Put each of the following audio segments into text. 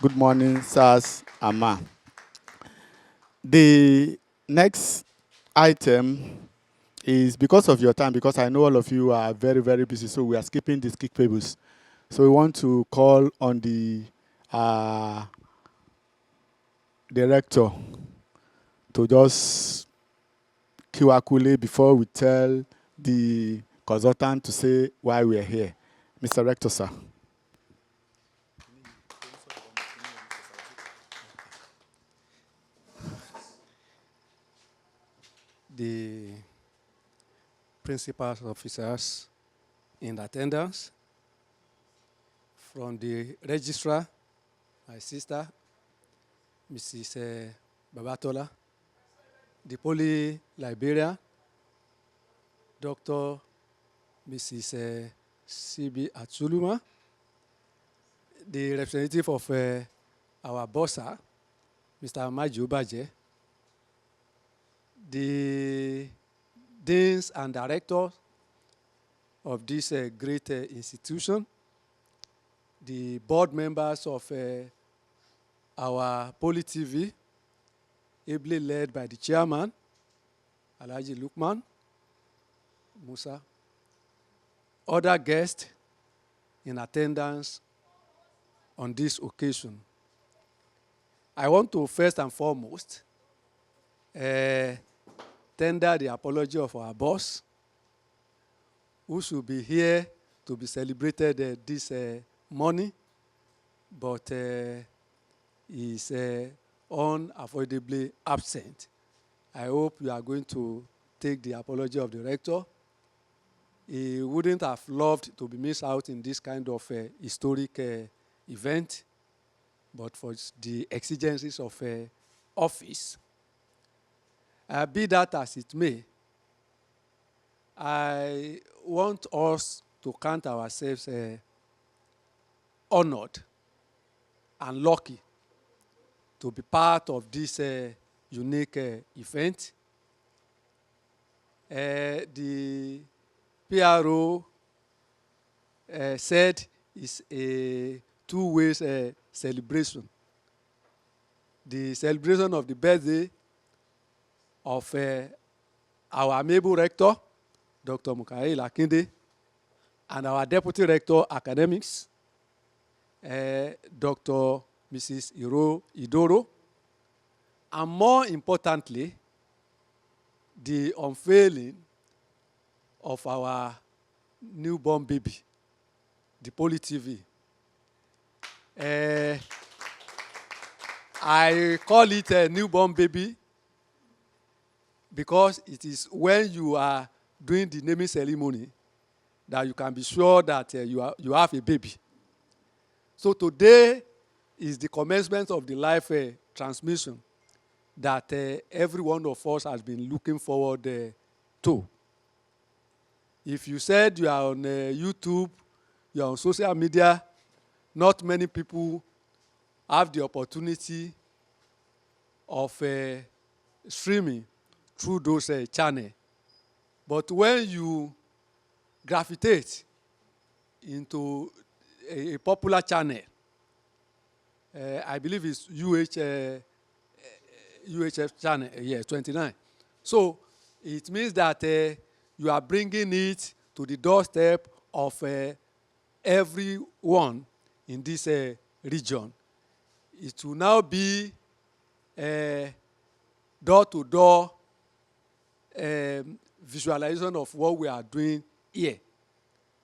Good morning, sirs and ma. The next item is because of your time, because I know all of you are very, very busy, so we are skipping the skip tables. So we want to call on the director to just kiwakule before we tell the consultant to say why we are here. Mr. Rector, sir. The principal officers in attendance, from the registrar, my sister, Mrs. Babatola, the poly librarian, Dr. Mrs. C.B. Atsuluma, the representative of our bossa, Mr. Maju Baje, the deans and directors of this great institution, the board members of our Poly TV, ably led by the chairman, Alhaji Lukman Musa, other guests in attendance on this occasion. I want to first and foremost tender the apology of our boss, who should be here to be celebrated this morning, but is unavoidably absent. I hope you are going to take the apology of the rector. He wouldn't have loved to be missed out in this kind of historic event, but for the exigencies of office. Be that as it may, I want us to count ourselves honored and lucky to be part of this unique event. The PRO said it's a two-way celebration. The celebration of the birthday of our amiable rector, Dr. Mukail Akinde, and our deputy rector, academics, Dr. Mrs. Idoro, and more importantly, the unveiling of our newborn baby, the Poly TV. I call it a newborn baby because it is when you are doing the naming ceremony that you can be sure that you have a baby. So today is the commencement of the live transmission that every one of us has been looking forward to. If you said you are on YouTube, you are on social media, not many people have the opportunity of streaming through those channels. But when you gravitate into a popular channel, I believe it's UHF channel, 29. So it means that you are bringing it to the doorstep of everyone in this region. It will now be door-to-door visualization of what we are doing here.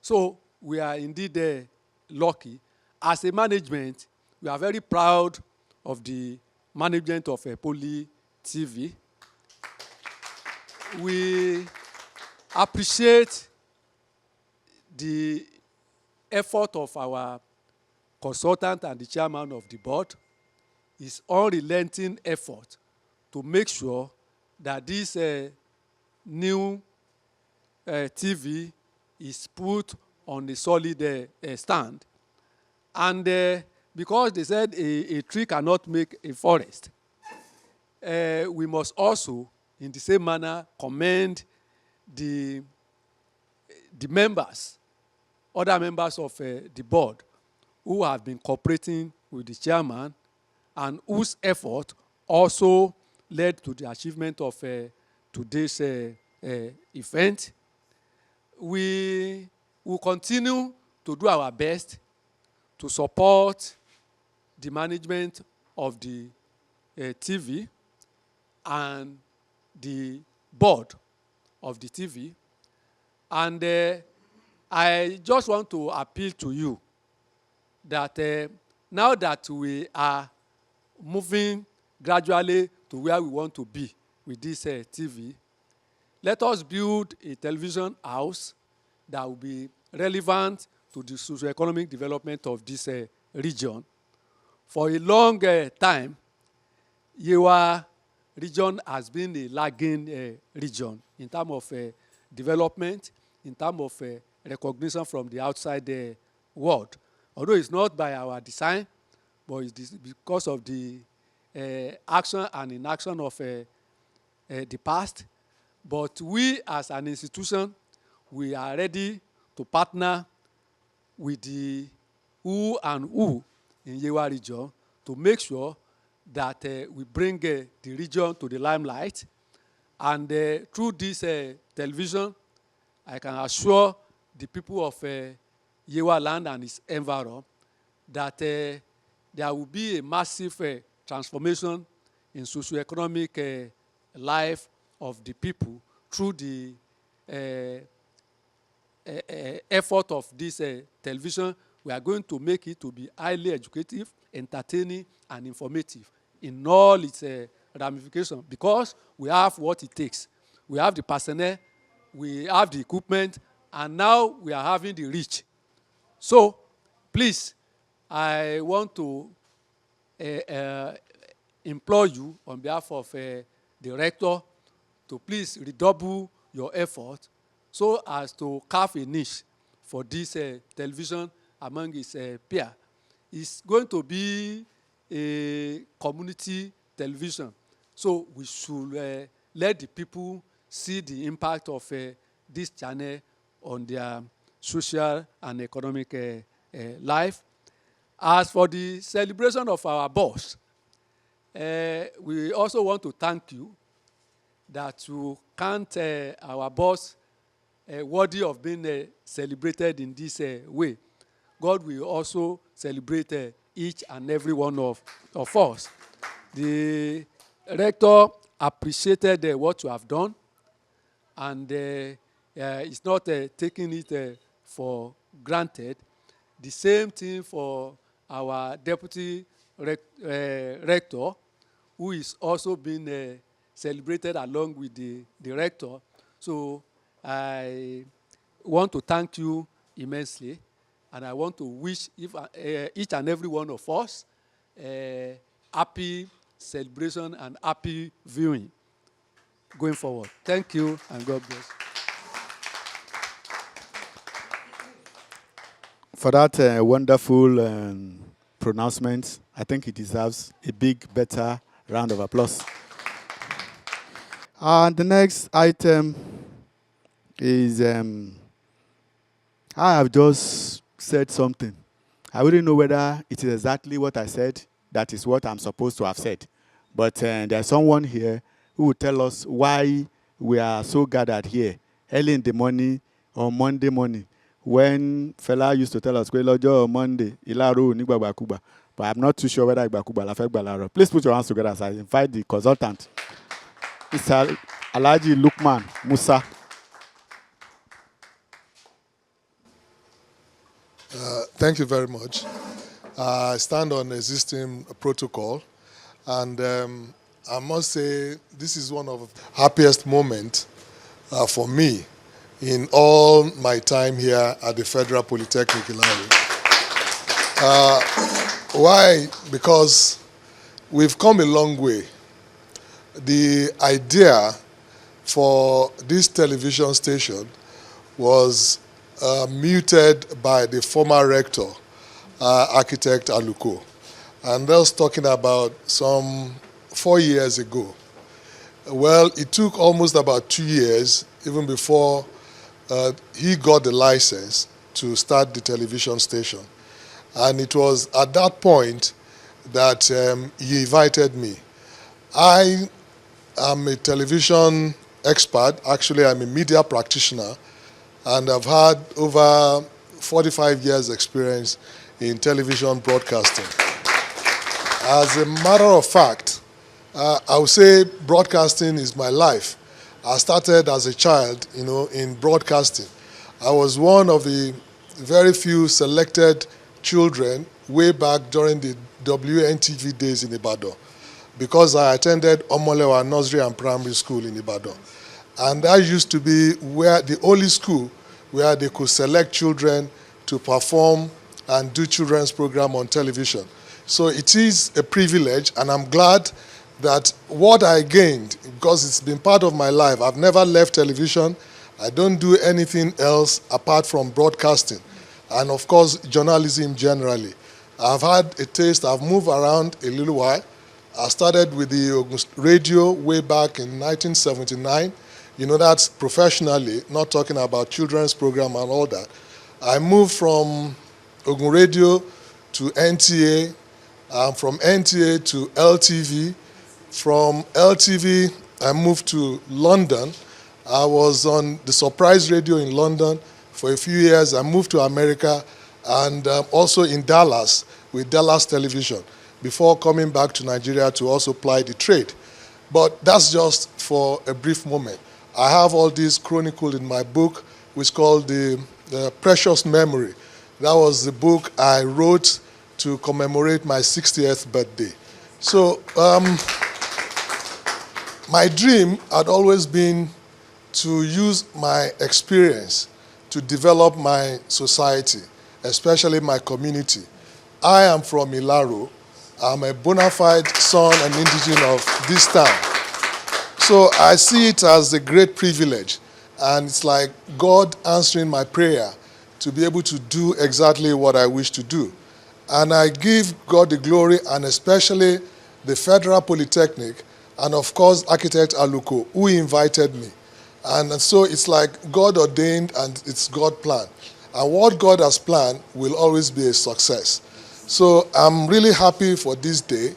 So we are indeed lucky. As a management, we are very proud of the management of Poly TV. We appreciate the effort of our consultant and the chairman of the board, his unrelenting effort to make sure that this new TV is put on a solid stand. And because they said a tree cannot make a forest, we must also, in the same manner, commend the members, other members of the board, who have been cooperating with the chairman and whose effort also led to the achievement of today's event. We will continue to do our best to support the management of the TV and the board of the TV. And I just want to appeal to you that now that we are moving gradually to where we want to be with this TV, let us build a television house that will be relevant to the socio-economic development of this region. For a long time, Yewa region has been a lagging region in terms of development, in terms of recognition from the outside world. Although it's not by our design, but it's because of the action and inaction of the past. But we as an institution, we are ready to partner with the who and who in Yewa region to make sure that we bring the region to the limelight. And through this television, I can assure the people of Yewa land and its environment that there will be a massive transformation in socio-economic life of the people through the effort of this television. We are going to make it to be highly educative, entertaining, and informative in all its ramifications, because we have what it takes. We have the personnel, we have the equipment, and now we are having the reach. So, please, I want to implore you on behalf of the rector to please redouble your effort so as to carve a niche for this television among its peers. It's going to be a community television, so we should let the people see the impact of this channel on their social and economic life. As for the celebration of our boss, we also want to thank you that you count our boss worthy of being celebrated in this way. God will also celebrate each and every one of us. The rector appreciated what you have done, and is not taking it for granted. The same thing for our deputy rector, who is also being celebrated along with the rector. So I want to thank you immensely, and I want to wish each and every one of us happy celebration and happy viewing going forward. Thank you, and God bless. For that wonderful pronouncement, I think he deserves a big, better round of applause. And the next item is I have just said something. I wouldn't know whether it is exactly what I said that is what I'm supposed to have said. But there's someone here who will tell us why we are so gathered here early in the morning on Monday morning, when fella used to tell us, on Monday, Ilaro, Nigbabakuba. But I'm not too sure whether Igbakuba Lafek Balaro. Please put your hands together as I invite the consultant. Mr. Alhaji Lukman Musa. Thank you very much. I stand on existing protocol, and I must say this is one of the happiest moments for me in all my time here at the Federal Polytechnic Ilaro. Why? Because we've come a long way. The idea for this television station was muted by the former rector, architect Aluko. And that was talking about some 4 years ago. Well, it took almost about 2 years, even before he got the license to start the television station. And it was at that point that he invited me. I am a television expert. Actually, I'm a media practitioner, and I've had over 45 years experience in television broadcasting. As a matter of fact, I would say broadcasting is my life. I started as a child, in broadcasting. I was one of the very few selected children way back during the WNTV days in Ibadan, because I attended Omolewa Nursery and Primary School in Ibadan. And that used to be where the only school where they could select children to perform and do children's program on television. So it is a privilege, and I'm glad that what I gained, because it's been part of my life, I've never left television. I don't do anything else apart from broadcasting, and of course, journalism generally. I've had a taste, I've moved around a little while. I started with the radio way back in 1979. That's professionally, not talking about children's program and all that. I moved from Ogun Radio to NTA, from NTA to LTV. From LTV, I moved to London. I was on the Surprise Radio in London for a few years. I moved to America, and also in Dallas with Dallas Television, before coming back to Nigeria to also ply the trade. But that's just for a brief moment. I have all these chronicled in my book, which is called the Precious Memory. That was the book I wrote to commemorate my 60th birthday. So my dream had always been to use my experience to develop my society, especially my community. I am from Ilaro. I'm a bona fide son and indigene of this town. So I see it as a great privilege, and it's like God answering my prayer to be able to do exactly what I wish to do. And I give God the glory, and especially the Federal Polytechnic, and of course, Architect Aluko, who invited me. And so it's like God ordained, and it's God planned. And what God has planned will always be a success. So I'm really happy for this day.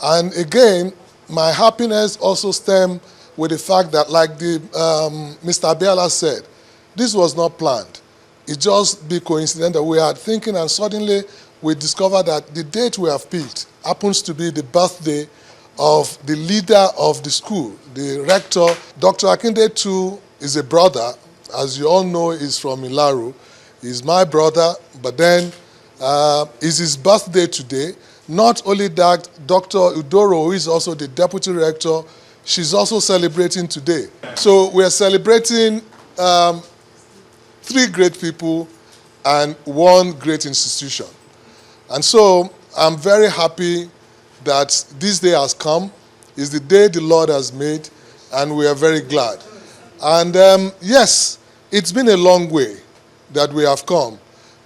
And again, my happiness also stems with the fact that, like Mr. Abiala said, this was not planned. It just be coincidental. We are thinking, and suddenly we discovered that the date we have picked happens to be the birthday of the leader of the school, the rector. Dr. Akinde too is a brother. As you all know, he's from Ilaro. He's my brother, but then it's his birthday today. Not only that, Dr. Udoro, who is also the deputy rector, she's also celebrating today. So we are celebrating 3 great people and 1 great institution. And so I'm very happy that this day has come. It's the day the Lord has made, and we are very glad. And yes, it's been a long way that we have come,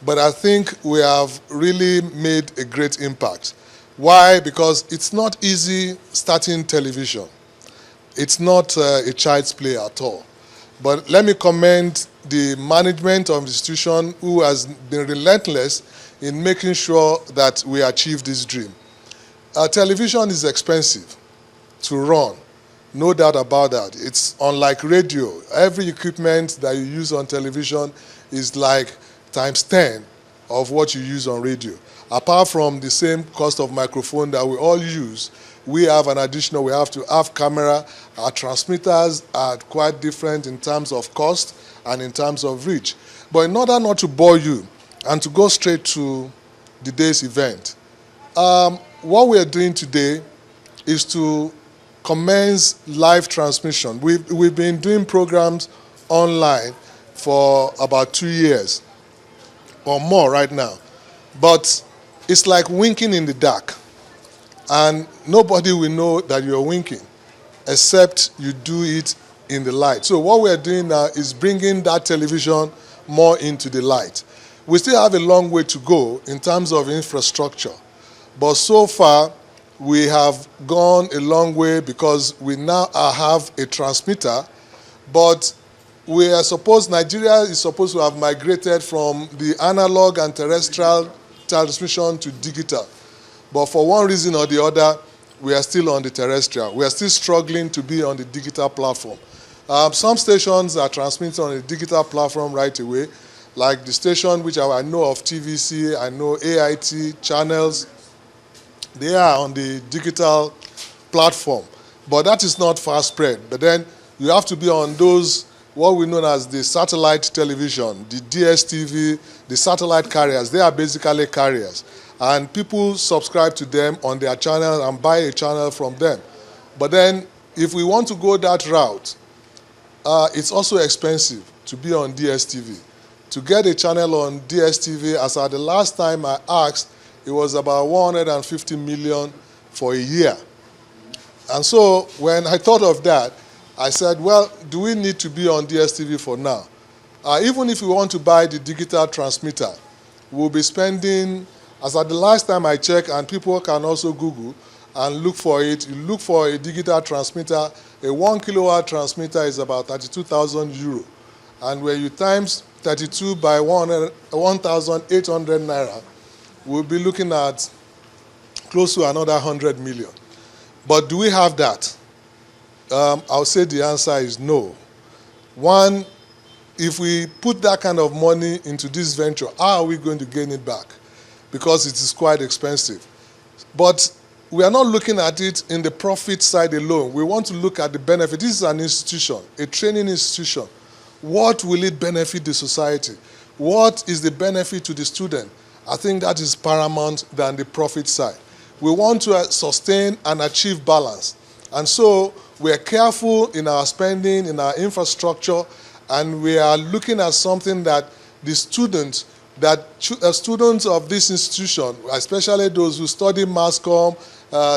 but I think we have really made a great impact. Why? Because it's not easy starting television. It's not a child's play at all. But let me commend the management of the institution, who has been relentless in making sure that we achieve this dream. Television is expensive to run, no doubt about that. It's unlike radio. Every equipment that you use on television is like times 10 of what you use on radio. Apart from the same cost of microphone that we all use, we have an additional, we have to have camera. Our transmitters are quite different in terms of cost and in terms of reach. But in order not to bore you and to go straight to the day's event, what we are doing today is to commence live transmission. We've been doing programs online for about 2 years or more right now. But it's like winking in the dark. And nobody will know that you're winking except you do it in the light. So what we're doing now is bringing that television more into the light. We still have a long way to go in terms of infrastructure. But so far, we have gone a long way because we now have a transmitter. But Nigeria is supposed to have migrated from the analog and terrestrial transmission to digital. But for one reason or the other, we are still on the terrestrial. We are still struggling to be on the digital platform. Some stations are transmitting on a digital platform right away, like the station which I know of, TVC, I know AIT, channels. They are on the digital platform. But that is not far spread. But then you have to be on those, what we know as the satellite television, the DSTV, the satellite carriers. They are basically carriers. And people subscribe to them on their channel and buy a channel from them. But then if we want to go that route, it's also expensive to be on DSTV. To get a channel on DSTV, as at the last time I asked, it was about 150 million for a year. And so when I thought of that, I said, well, do we need to be on DSTV for now? Even if we want to buy the digital transmitter, we'll be spending, as at the last time I checked, and people can also Google and look for it, you look for a digital transmitter, a 1 kilowatt transmitter is about 32,000 euro. And when you times 32 by 1,800 naira, we'll be looking at close to another 100 million. But do we have that? I'll say the answer is no. One, if we put that kind of money into this venture, how are we going to gain it back? Because it is quite expensive. But we are not looking at it in the profit side alone. We want to look at the benefit. This is an institution, a training institution. What will it benefit the society? What is the benefit to the student? I think that is paramount than the profit side. We want to sustain and achieve balance. And so we are careful in our spending, in our infrastructure, and we are looking at something that the students, students of this institution, especially those who study mass comm,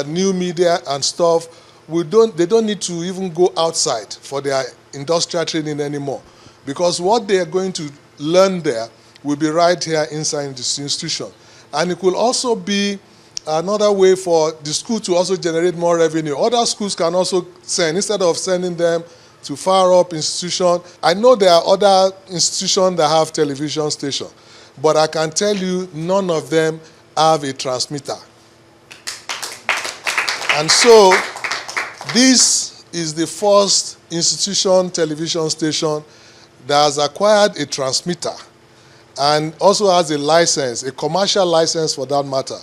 new media and stuff, they don't need to even go outside for their industrial training anymore. Because what they are going to learn there will be right here inside this institution. And it will also be another way for the school to also generate more revenue. Other schools can also send, instead of sending them to far up institutions. I know there are other institutions that have television stations, but I can tell you none of them have a transmitter. And so this is the first institution television station that has acquired a transmitter and also has a license, a commercial license for that matter,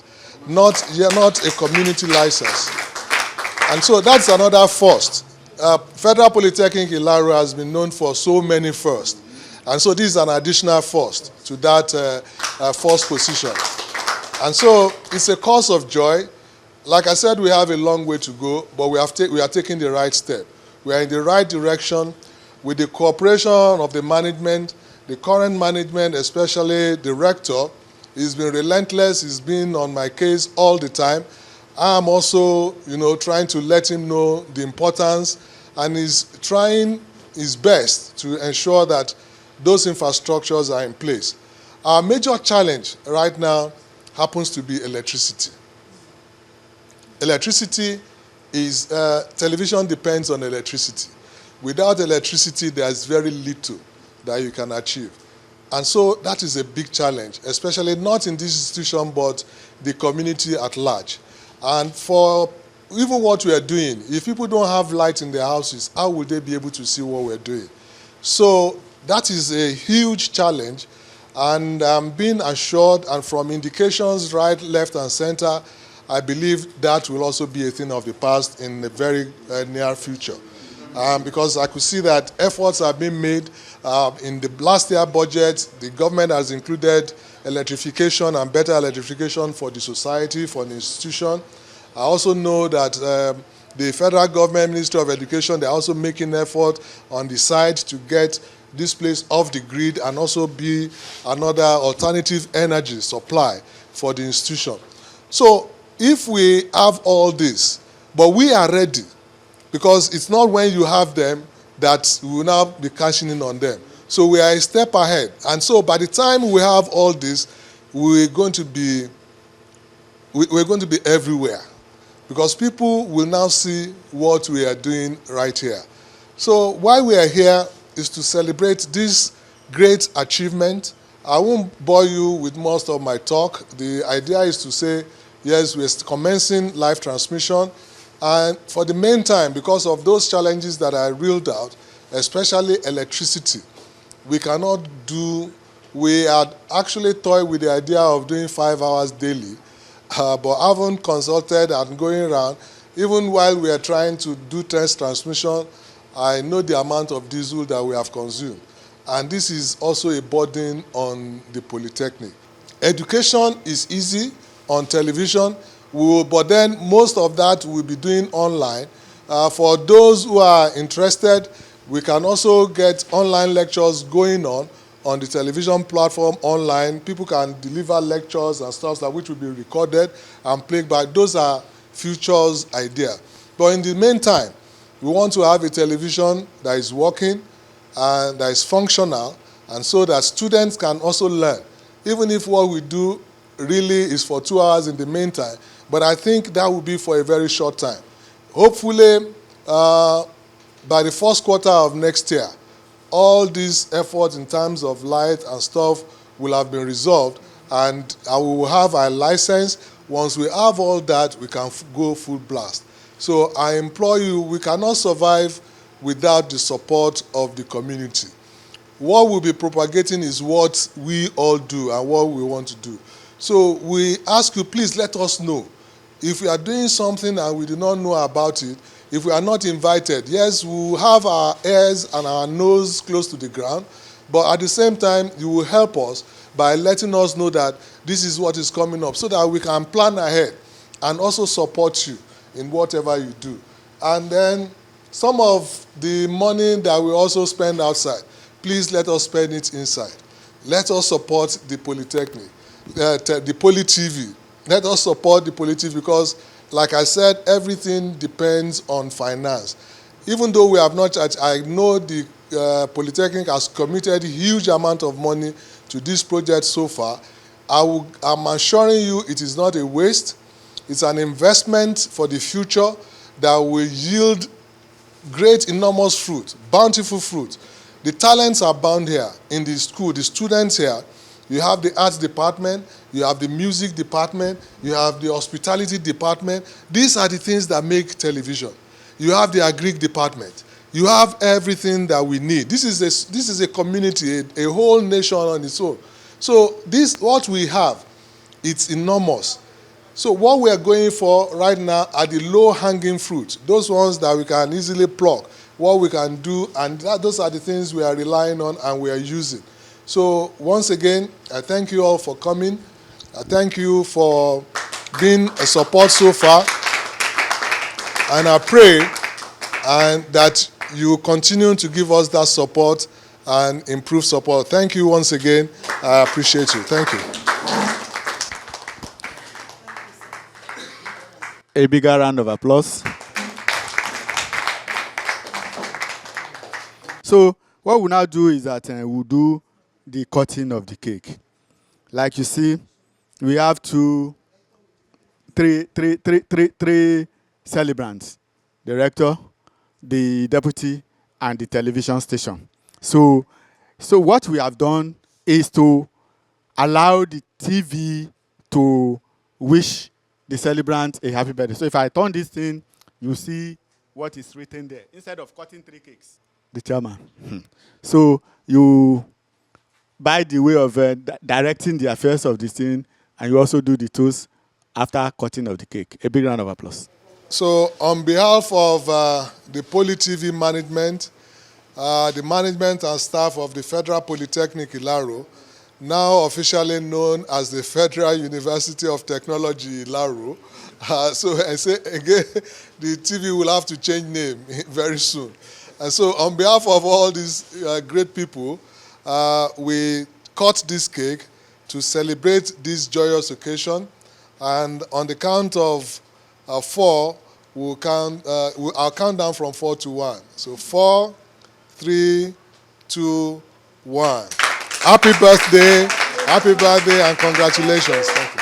not a community license. And so that's another first. Federal Polytechnic Ilaro has been known for so many firsts. And so this is an additional first to that first position. And so it's a cause of joy. Like I said, we have a long way to go, but we are taking the right step. We are in the right direction with the cooperation of the management, the current management, especially the rector. He's been relentless. He's been on my case all the time. I'm also, trying to let him know the importance, and he's trying his best to ensure that those infrastructures are in place. Our major challenge right now happens to be electricity. Electricity is, television depends on electricity. Without electricity, there's very little that you can achieve. And so that is a big challenge, especially not in this institution, but the community at large. And for even what we are doing, if people don't have light in their houses, how will they be able to see what we're doing? So that is a huge challenge, and I'm being assured, and from indications right, left, and center, I believe that will also be a thing of the past in the very near future. Because I could see that efforts are being made. In the last year budget, the government has included electrification and better electrification for the society, for the institution. I also know that the federal government, Ministry of Education, they're also making effort on the side to get this place off the grid and also be another alternative energy supply for the institution. So if we have all this, but we are ready, because it's not when you have them that we will now be cashing in on them. So we are a step ahead. And so by the time we have all this, we're going to be everywhere, because people will now see what we are doing right here. So why we are here is to celebrate this great achievement I won't bore you with most of my talk. The idea is to say, yes, we're commencing live transmission. And for the meantime, because of those challenges that I reeled out, especially electricity, we cannot do, we had actually toyed with the idea of doing 5 hours daily, but haven't consulted and going around. Even while we are trying to do test transmission, I know the amount of diesel that we have consumed. And this is also a burden on the Polytechnic. Education is easy on television, but then most of that we'll be doing online. For those who are interested, we can also get online lectures going on the television platform online. People can deliver lectures and stuff like which will be recorded and played back. Those are futures idea. But in the meantime, we want to have a television that is working and that is functional, and so that students can also learn, even if what we do really is for 2 hours in the meantime. But I think that will be for a very short time. Hopefully, by the first quarter of next year, all these efforts in terms of light and stuff will have been resolved, and I will have a license. Once we have all that, we can go full blast. So I implore you, we cannot survive without the support of the community. What we'll be propagating is what we all do and what we want to do. So we ask you, please let us know. If we are doing something and we do not know about it, if we are not invited, yes, we will have our ears and our nose close to the ground, but at the same time, you will help us by letting us know that this is what is coming up so that we can plan ahead and also support you in whatever you do. And then some of the money that we also spend outside, please let us spend it inside. Let us support the Polytechnic, the Poly TV. Let us support the Poly TV because, like I said, everything depends on finance. Even though we have not charged, I know the Polytechnic has committed a huge amount of money to this project so far. I'm assuring you it is not a waste. It's an investment for the future that will yield great, enormous fruit, bountiful fruit. The talents are bound here in the school, the students here. You have the arts department, you have the music department, you have the hospitality department. These are the things that make television. You have the agric department. You have everything that we need. This is a community, a whole nation on its own. So what we have, it's enormous. So what we are going for right now are the low-hanging fruit, those ones that we can easily pluck, what we can do, and those are the things we are relying on and we are using. So once again, I thank you all for coming. I thank you for being a support so far. And I pray that you continue to give us that support and improve support. Thank you once again. I appreciate you. Thank you. A bigger round of applause. So what we'll now do is that we'll do the cutting of the cake. Like you see, we have three celebrants: the rector, the deputy, and the television station. So what we have done is to allow the TV to wish the celebrant a happy birthday. So if I turn this thing, you see what is written there. Instead of cutting 3 cakes, the chairman. So you, by the way of directing the affairs of the thing, and you also do the toast after cutting of the cake. A big round of applause. So on behalf of the Poly TV management, the management and staff of the Federal Polytechnic Ilaro, now officially known as the Federal University of Technology Ilaro. So I say again, the TV will have to change name very soon. And so on behalf of all these great people, we cut this cake to celebrate this joyous occasion. And on the count of 4, I'll count down from 4 to 1. So 4, 3, 2, 1. Happy birthday, and congratulations. Thank you.